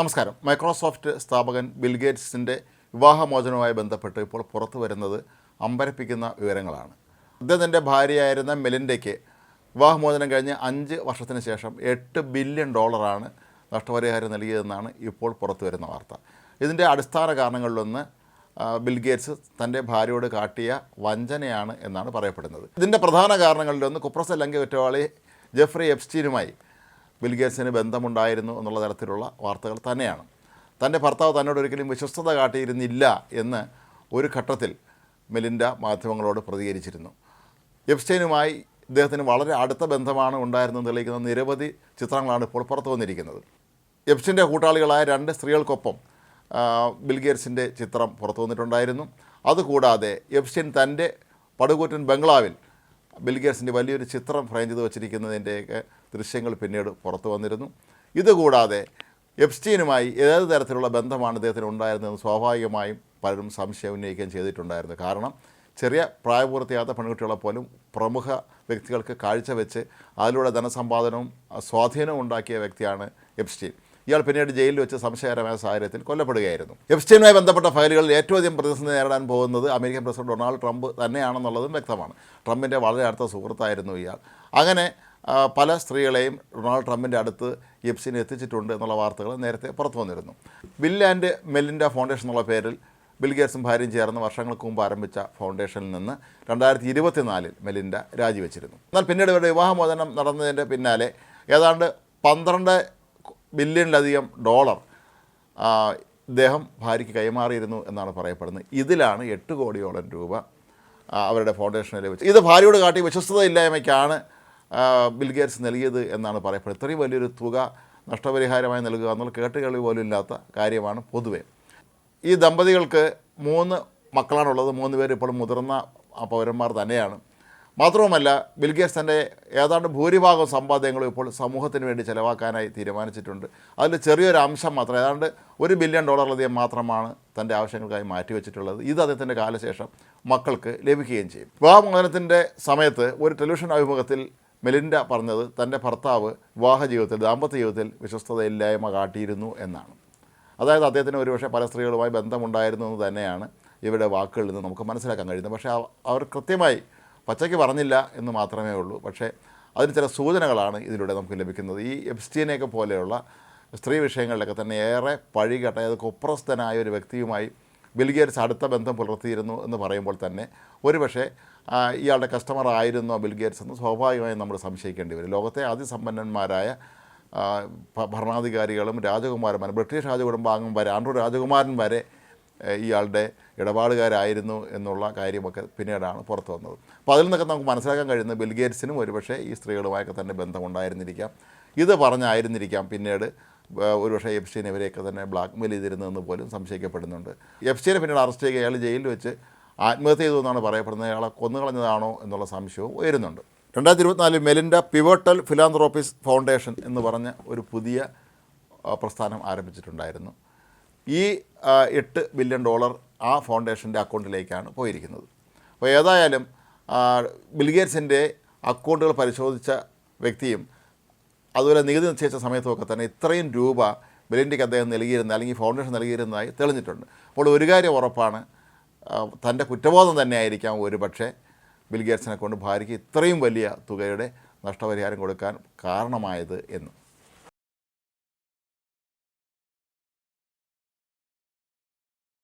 നമസ്കാരം. മൈക്രോസോഫ്റ്റ് സ്ഥാപകൻ ബിൽ ഗേറ്റ്സിൻ്റെ വിവാഹമോചനവുമായി ബന്ധപ്പെട്ട് ഇപ്പോൾ പുറത്തു വരുന്നത് അമ്പരപ്പിക്കുന്ന വിവരങ്ങളാണ്. അദ്ദേഹത്തിൻ്റെ ഭാര്യയായിരുന്ന മെലിൻഡയ്ക്ക് വിവാഹമോചനം കഴിഞ്ഞ് 5 വർഷത്തിന് ശേഷം $8 ബില്യൺ നഷ്ടപരിഹാരം നൽകിയതെന്നാണ് ഇപ്പോൾ പുറത്തു വരുന്ന വാർത്ത. ഇതിൻ്റെ അടിസ്ഥാന കാരണങ്ങളിലൊന്ന് ബിൽ ഗേറ്റ്സ് തൻ്റെ ഭാര്യയോട് കാട്ടിയ വഞ്ചനയാണ് എന്നാണ് പറയപ്പെടുന്നത്. ഇതിൻ്റെ പ്രധാന കാരണങ്ങളിലൊന്ന് കുപ്രസിദ്ധ ലംഘ കുറ്റവാളി ജെഫ്രി എപ്സ്റ്റീനുമായി ബിൽ ഗേറ്റ്സിന് ബന്ധമുണ്ടായിരുന്നു എന്നുള്ള തരത്തിലുള്ള വാർത്തകൾ തന്നെയാണ്. തൻ്റെ ഭർത്താവ് തന്നോട് ഒരിക്കലും വിശ്വസ്തത കാട്ടിയിരുന്നില്ല എന്ന് ഒരു ഘട്ടത്തിൽ മെലിൻഡ മാധ്യമങ്ങളോട് പ്രതികരിച്ചിരുന്നു. എപ്സ്റ്റീനുമായി ഇദ്ദേഹത്തിന് വളരെ അടുത്ത ബന്ധമാണ് ഉണ്ടായിരുന്നത് തെളിയിക്കുന്ന നിരവധി ചിത്രങ്ങളാണ് ഇപ്പോൾ പുറത്തു വന്നിരിക്കുന്നത്. എപ്സ്റ്റീൻ്റെ കൂട്ടാളികളായ 2 സ്ത്രീകൾക്കൊപ്പം ബിൽ ഗേറ്റ്സിൻ്റെ ചിത്രം പുറത്തു വന്നിട്ടുണ്ടായിരുന്നു. അതുകൂടാതെ എപ്സ്റ്റീൻ തൻ്റെ പടുകൂറ്റൻ ബംഗ്ലാവിൽ ബിൽ ഗേറ്റ്സിൻ്റെ വലിയൊരു ചിത്രം ഫ്രെയിം ചെയ്ത് വച്ചിരിക്കുന്നതിൻ്റെയൊക്കെ ദൃശ്യങ്ങൾ പിന്നീട് പുറത്തു വന്നിരുന്നു. ഇതുകൂടാതെ എപ്സ്റ്റീനുമായി ഏത് തരത്തിലുള്ള ബന്ധമാണ് ഇദ്ദേഹത്തിന് ഉണ്ടായിരുന്നതെന്ന് സ്വാഭാവികമായും പലരും സംശയം ഉന്നയിക്കുകയും ചെയ്തിട്ടുണ്ടായിരുന്നു. കാരണം ചെറിയ പ്രായപൂർത്തിയാത്ത പെൺകുട്ടികളെ പോലും പ്രമുഖ വ്യക്തികൾക്ക് കാഴ്ചവെച്ച് അതിലൂടെ ധനസമ്പാദനവും സ്വാധീനവും ഉണ്ടാക്കിയ വ്യക്തിയാണ് എപ്സ്റ്റീൻ. ഇയാൾ പിന്നീട് ജയിലിൽ വെച്ച് സംശയകരമായ സാഹചര്യത്തിൽ കൊല്ലപ്പെടുകയായിരുന്നു. എപ്സ്റ്റീനുമായി ബന്ധപ്പെട്ട ഫയലുകളിൽ ഏറ്റവും അധികം പ്രതിസന്ധി നേരിടാൻ പോകുന്നത് അമേരിക്കൻ പ്രസിഡന്റ് ഡൊണാൾഡ് ട്രംപ് തന്നെയാണെന്നുള്ളതും വ്യക്തമാണ്. ട്രംപിൻ്റെ വളരെ അടുത്ത സുഹൃത്തായിരുന്നു ഇയാൾ. അങ്ങനെ പല സ്ത്രീകളെയും ഡൊണാൾഡ് ട്രംപിൻ്റെ അടുത്ത് എപ്സ്റ്റീൻ എത്തിച്ചിട്ടുണ്ട് എന്നുള്ള വാർത്തകൾ നേരത്തെ പുറത്തു വന്നിരുന്നു. ബിൽ ആൻഡ് മെലിൻഡ ഫൗണ്ടേഷൻ എന്നുള്ള പേരിൽ ബിൽ ഗേറ്റ്സും ഭാര്യയും ചേർന്ന് വർഷങ്ങൾക്ക് മുമ്പ് ആരംഭിച്ച ഫൗണ്ടേഷനിൽ നിന്ന് 2024 മെലിൻഡ രാജിവെച്ചിരുന്നു. എന്നാൽ പിന്നീട് ഇവരുടെ വിവാഹമോചനം നടന്നതിൻ്റെ പിന്നാലെ ഏതാണ്ട് $12 ബില്യണിലധികം ഇദ്ദേഹം ഭാര്യയ്ക്ക് കൈമാറിയിരുന്നു എന്നാണ് പറയപ്പെടുന്നത്. ഇതിലാണ് 8 കോടിയോളം രൂപ അവരുടെ ഫൗണ്ടേഷനിൽ വെച്ച് ഇത് ഭാര്യയോട് കാട്ടി വിശ്വസ്തതയില്ലായ്മയ്ക്കാണ് ബിൽ ഗേറ്റ്സ് നൽകിയത് എന്നാണ് പറയപ്പെടുന്നത്. ഇത്രയും വലിയൊരു തുക നഷ്ടപരിഹാരമായി നൽകുക എന്നുള്ള കേട്ടുകളി പോലും ഇല്ലാത്ത കാര്യമാണ് പൊതുവേ. ഈ ദമ്പതികൾക്ക് 3 മക്കളാണുള്ളത്. 3 പേർ ഇപ്പോൾ മുതിർന്ന പൗരന്മാർ തന്നെയാണ്. മാത്രവുമല്ല ബിൽ ഗേറ്റ്സ് തൻ്റെ ഏതാണ്ട് ഭൂരിഭാഗം സമ്പാദ്യങ്ങളും ഇപ്പോൾ സമൂഹത്തിന് വേണ്ടി ചിലവാക്കാനായി തീരുമാനിച്ചിട്ടുണ്ട്. അതിൽ ചെറിയൊരു അംശം മാത്രം ഏതാണ്ട് $1 ബില്യൺ മാത്രമാണ് തൻ്റെ ആവശ്യങ്ങൾക്കായി മാറ്റിവെച്ചിട്ടുള്ളത്. ഇത് അദ്ദേഹത്തിൻ്റെ കാലശേഷം മക്കൾക്ക് ലഭിക്കുകയും ചെയ്യും. വിവാഹമോചനത്തിൻ്റെ സമയത്ത് ഒരു ടെലിവിഷൻ അഭിമുഖത്തിൽ മെലിൻഡ പറഞ്ഞത് തൻ്റെ ഭർത്താവ് ദാമ്പത്യ ജീവിതത്തിൽ വിശ്വസ്തതയില്ലായ്മ കാട്ടിയിരുന്നു എന്നാണ്. അതായത് അദ്ദേഹത്തിന് ഒരുപക്ഷെ പല സ്ത്രീകളുമായി ബന്ധമുണ്ടായിരുന്നു എന്ന് തന്നെയാണ് ഇവരുടെ വാക്കുകളിൽ നിന്ന് നമുക്ക് മനസ്സിലാക്കാൻ കഴിയുന്നത്. പക്ഷേ അവർ കൃത്യമായി പച്ചയ്ക്ക് പറഞ്ഞില്ല എന്ന് മാത്രമേ ഉള്ളൂ. പക്ഷേ അതിന് ചില സൂചനകളാണ് ഇതിലൂടെ നമുക്ക് ലഭിക്കുന്നത്. ഈ എപ്സ്റ്റീനെയൊക്കെ പോലെയുള്ള സ്ത്രീ വിഷയങ്ങളിലൊക്കെ തന്നെ ഏറെ പഴികെട്ട കുപ്രസ്ഥനായ ഒരു വ്യക്തിയുമായി ബിൽ ഗേറ്റ്സ് അടുത്ത ബന്ധം പുലർത്തിയിരുന്നു എന്ന് പറയുമ്പോൾ തന്നെ ഒരുപക്ഷെ ഇയാളുടെ കസ്റ്റമർ ആയിരുന്നോ ബിൽ ഗേറ്റ്സ് എന്ന് സ്വാഭാവികമായും നമ്മൾ സംശയിക്കേണ്ടി വരും. ലോകത്തെ അതിസമ്പന്നന്മാരായ ഭരണാധികാരികളും രാജകുമാരന്മാരും ബ്രിട്ടീഷ് രാജകുടുംബാംഗം വരെ ആൻഡ്രൂ രാജകുമാരൻ വരെ ഇയാളുടെ ഇടപാടുകാരായിരുന്നു എന്നുള്ള കാര്യമൊക്കെ പിന്നീടാണ് പുറത്തു വന്നത്. അപ്പോൾ അതിൽ നിന്നൊക്കെ നമുക്ക് മനസ്സിലാക്കാൻ കഴിയുന്നത് ബിൽ ഗേറ്റ്സിനും ഒരുപക്ഷെ ഈ സ്ത്രീകളുമായൊക്കെ തന്നെ ബന്ധമുണ്ടായിരുന്നിരിക്കാം. ഇത് പറഞ്ഞായിരുന്നിരിക്കാം പിന്നീട് ഒരുപക്ഷെ എപ്സ്റ്റീൻ ഇവരെയൊക്കെ തന്നെ ബ്ലാക്ക്മെയിൽ ചെയ്തിരുന്നതെന്ന് പോലും സംശയിക്കപ്പെടുന്നുണ്ട്. എപ്സ്റ്റീനെ പിന്നീട് അറസ്റ്റ് ചെയ്യുക, അയാൾ ജയിലിൽ വെച്ച് ആത്മഹത്യ ചെയ്തു എന്നാണ് പറയപ്പെടുന്നത്. അയാളെ കൊന്നുകളഞ്ഞതാണോ എന്നുള്ള സംശയവും ഉയരുന്നുണ്ട്. 2024 മെലിൻഡ പിവോട്ടൽ ഫിലാന്ത്രോപ്പീസ് ഫൗണ്ടേഷൻ എന്ന് പറഞ്ഞ ഒരു പുതിയ പ്രസ്ഥാനം ആരംഭിച്ചിട്ടുണ്ടായിരുന്നു. ഈ $8 ബില്യൺ ആ ഫൗണ്ടേഷൻ്റെ അക്കൗണ്ടിലേക്കാണ് പോയിരിക്കുന്നത്. അപ്പോൾ ഏതായാലും ബിൽ ഗേറ്റ്സിൻ്റെ അക്കൗണ്ടുകൾ പരിശോധിച്ച വ്യക്തിയും അതുപോലെ നികുതി നിശ്ചയിച്ച സമയത്തുമൊക്കെ തന്നെ ഇത്രയും രൂപ മെലിൻഡയ്ക്ക് അദ്ദേഹം നൽകിയിരുന്ന അല്ലെങ്കിൽ ഫൗണ്ടേഷൻ നൽകിയിരുന്നതായി തെളിഞ്ഞിട്ടുണ്ട്. അപ്പോൾ ഒരു കാര്യം ഉറപ്പാണ്, തൻ്റെ കുറ്റബോധം തന്നെയായിരിക്കാം ഒരുപക്ഷെ ബിൽ ഗേറ്റ്സിനെ കൊണ്ട് ഭാര്യയ്ക്ക് ഇത്രയും വലിയ തുകയുടെ നഷ്ടപരിഹാരം കൊടുക്കാൻ കാരണമായത് എന്ന്.